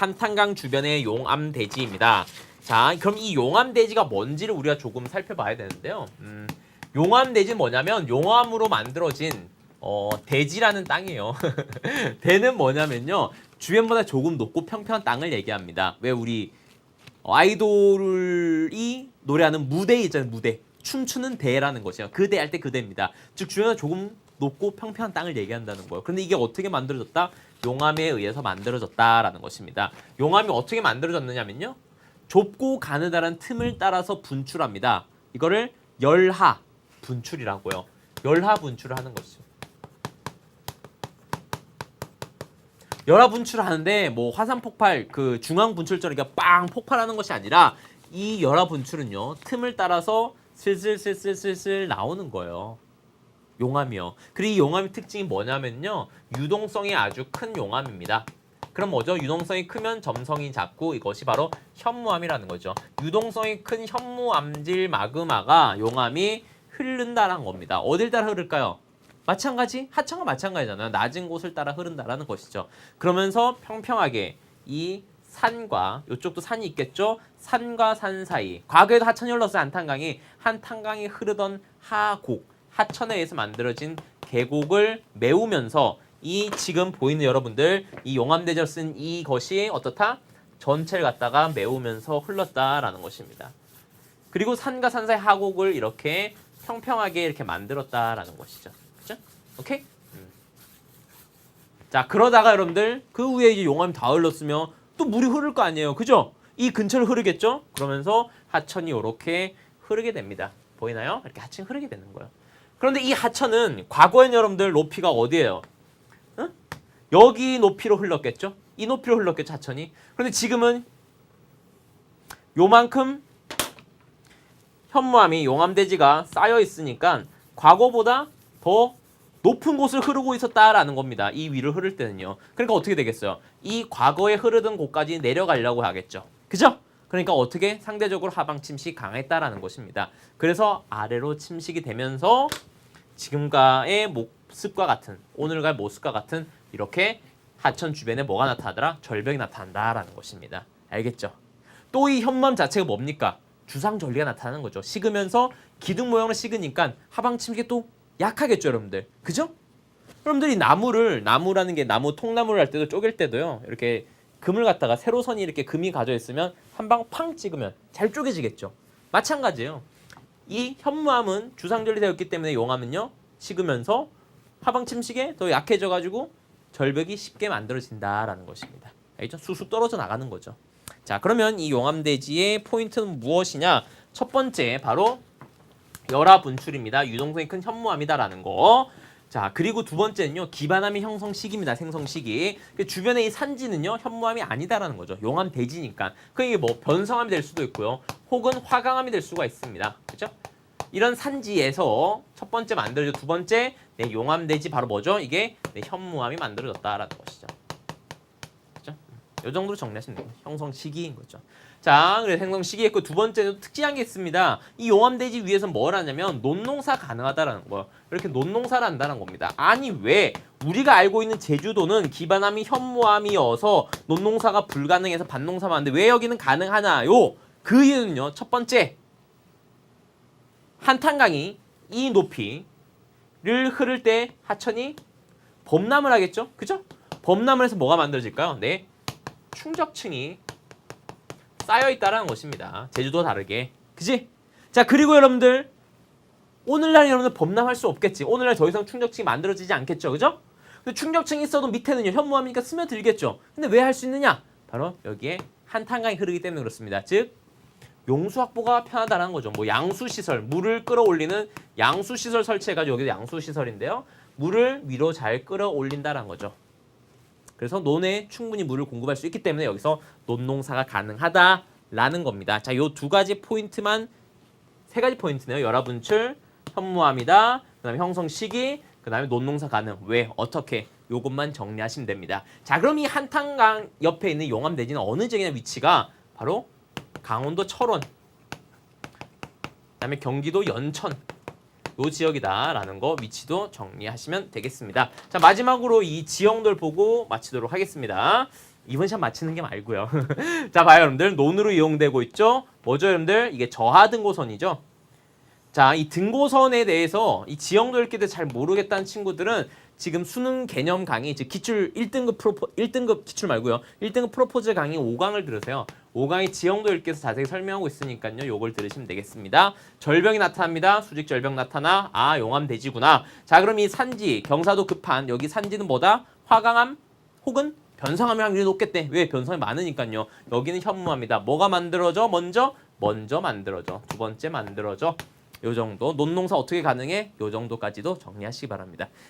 한탄강 주변의 용암대지입니다. 자, 그럼 이 용암대지가 뭔지를 우리가 조금 살펴봐야 되는데요. 용암대지는 뭐냐면 용암으로 만들어진 대지라는 땅이에요. 대는 뭐냐면요. 주변보다 조금 높고 평평한 땅을 얘기합니다. 왜 우리 아이돌이 노래하는 무대 있잖아요. 무대. 춤추는 대라는 것이요. 그 대 할 때 그 대입니다. 즉 주변보다 조금 높고 평평한 땅을 얘기한다는 거예요. 그런데 이게 어떻게 만들어졌다? 용암에 의해서 만들어졌다라는 것입니다. 용암이 어떻게 만들어졌느냐면요. 좁고 가느다란 틈을 따라서 분출합니다. 이거를 열하 분출이라고요. 열하 분출을 하는 것이죠. 열하 분출을 하는데 뭐 화산 폭발 그 중앙 분출처럼 이렇게 빵 폭발하는 것이 아니라 이 열하 분출은요. 틈을 따라서 슬슬 나오는 거예요. 용암이요. 그리고 이 용암의 특징이 뭐냐면요. 유동성이 아주 큰 용암입니다. 그럼 뭐죠? 유동성이 크면 점성이 작고 이것이 바로 현무암이라는 거죠. 유동성이 큰 현무암질 마그마가 용암이 흐른다는 겁니다. 어딜 따라 흐를까요? 마찬가지? 하천과 마찬가지잖아요. 낮은 곳을 따라 흐른다라는 것이죠. 그러면서 평평하게 이 산과 이쪽도 산이 있겠죠. 산과 산 사이. 과거에도 하천이 흘렀어요. 한탄강이 흐르던 하곡. 하천에 의해서 만들어진 계곡을 메우면서 이 지금 보이는 여러분들 이 용암대지를 쓴 이것이 어떻다? 전체를 갖다가 메우면서 흘렀다라는 것입니다. 그리고 산과 산 사이 하곡을 이렇게 평평하게 이렇게 만들었다라는 것이죠. 그죠? 오케이? 자, 그러다가 여러분들 그 위에 이제 용암이 다 흘렀으면 또 물이 흐를 거 아니에요. 그죠? 이 근처를 흐르겠죠? 그러면서 하천이 이렇게 흐르게 됩니다. 보이나요? 이렇게 하천이 흐르게 되는 거예요. 그런데 이 하천은 과거엔 여러분들 높이가 어디예요? 응? 여기 높이로 흘렀겠죠? 이 높이로 흘렀겠죠, 하천이. 그런데 지금은 요만큼 현무암이 용암대지가 쌓여 있으니까 과거보다 더 높은 곳을 흐르고 있었다라는 겁니다. 이 위를 흐를 때는요. 그러니까 어떻게 되겠어요? 이 과거에 흐르던 곳까지 내려가려고 하겠죠. 그죠? 그러니까 어떻게 상대적으로 하방 침식이 강했다라는 것입니다. 그래서 아래로 침식이 되면서 지금과의 모습과 같은 오늘과의 모습과 같은 이렇게 하천 주변에 뭐가 나타나더라? 절벽이 나타난다라는 것입니다. 알겠죠? 또 이 현무암 자체가 뭡니까? 주상절리가 나타나는 거죠. 식으면서 기둥 모양으로 식으니까 하방 침식이 또 약하겠죠, 여러분들. 그죠? 여러분들이 나무라는 게 나무 통나무를 할 때도 쪼갤 때도요. 이렇게 금을 갖다가 세로선이 이렇게 금이 가져 있으면 한 방 팡 찍으면 잘 쪼개지겠죠. 마찬가지예요. 이 현무암은 주상절리 되었기 때문에 용암은요. 식으면서 하방 침식에 더 약해져 가지고 절벽이 쉽게 만들어진다라는 것입니다. 알겠죠? 쑥쑥 떨어져 나가는 거죠. 자, 그러면 이 용암대지의 포인트는 무엇이냐? 첫 번째 바로 열하 분출입니다. 유동성이 큰 현무암이다라는 거. 자, 그리고 두 번째는요. 기반암의 형성 시기입니다. 생성 시기. 주변의 이 산지는요. 현무암이 아니다라는 거죠. 용암대지니까. 그게 뭐 변성암이 될 수도 있고요. 혹은 화강암이 될 수가 있습니다. 그렇죠? 이런 산지에서 첫 번째 만들어져 두 번째 용암대지 바로 뭐죠? 이게 현무암이 만들어졌다라는 것이죠. 그렇죠? 이 정도로 정리하시면 돼요. 형성 시기인 거죠. 자, 그래서 생성 시기했고 두 번째도 특징한 게 있습니다. 이 용암대지 위에서 뭘 하냐면 논농사 가능하다라는 거예요. 이렇게 논농사를 한다는 겁니다. 아니 왜 우리가 알고 있는 제주도는 기반암이 현무암이어서 논농사가 불가능해서 밭농사만 하는데 왜 여기는 가능하나요? 그 이유는요. 첫 번째 한탄강이 이 높이를 흐를 때 하천이 범람을 하겠죠? 그죠? 범람을 해서 뭐가 만들어질까요? 네, 충적층이 쌓여있다라는 것입니다. 제주도와 다르게. 그지? 자, 그리고 여러분들 오늘날 여러분들 범람할 수 없겠지. 오늘날 더 이상 충적층이 만들어지지 않겠죠. 그죠? 근데 충적층이 있어도 밑에는요. 현무암이니까 스며들겠죠. 근데 왜 할 수 있느냐? 바로 여기에 한탄강이 흐르기 때문에 그렇습니다. 즉 용수 확보가 편하다는 거죠. 뭐 양수시설, 물을 끌어올리는 양수시설 설치해가지고 여기도 양수시설인데요. 물을 위로 잘 끌어올린다는 거죠. 그래서 논에 충분히 물을 공급할 수 있기 때문에 여기서 논농사가 가능하다라는 겁니다. 자, 요 두 가지 포인트만 세 가지 포인트네요. 열하분출, 현무암이다. 그다음에 형성 시기, 그다음에 논농사 가능. 왜? 어떻게? 요것만 정리하시면 됩니다. 자, 그럼 이 한탄강 옆에 있는 용암대지는 어느 지역이냐 위치가 바로 강원도 철원, 그다음에 경기도 연천 요 지역이다라는 거 위치도 정리하시면 되겠습니다. 자, 마지막으로 이 지형들 보고 마치도록 하겠습니다. 이번 시험 맞히는 게 말고요. 자, 봐요, 여러분들. 논으로 이용되고 있죠? 뭐죠, 여러분들? 이게 저하 등고선이죠. 자, 이 등고선에 대해서 이 지형도 읽기도 잘 모르겠다는 친구들은 지금 수능 개념 강의, 즉 기출 1등급 기출 말고요. 1등급 프로포즈 강의 5강을 들으세요. 5강의 지형도 읽기에서 자세히 설명하고 있으니까요. 요걸 들으시면 되겠습니다. 절병이 나타납니다. 수직 절병 나타나. 아, 용암대지구나. 자, 그럼 이 산지, 경사도 급한 여기 산지는 뭐다? 화강암 혹은 변성암 확률이 높겠대. 왜? 변성이 많으니까요. 여기는 현무암이다. 뭐가 만들어져? 먼저 만들어져. 두 번째 만들어져. 요 정도. 논농사 어떻게 가능해? 요 정도까지도 정리하시기 바랍니다.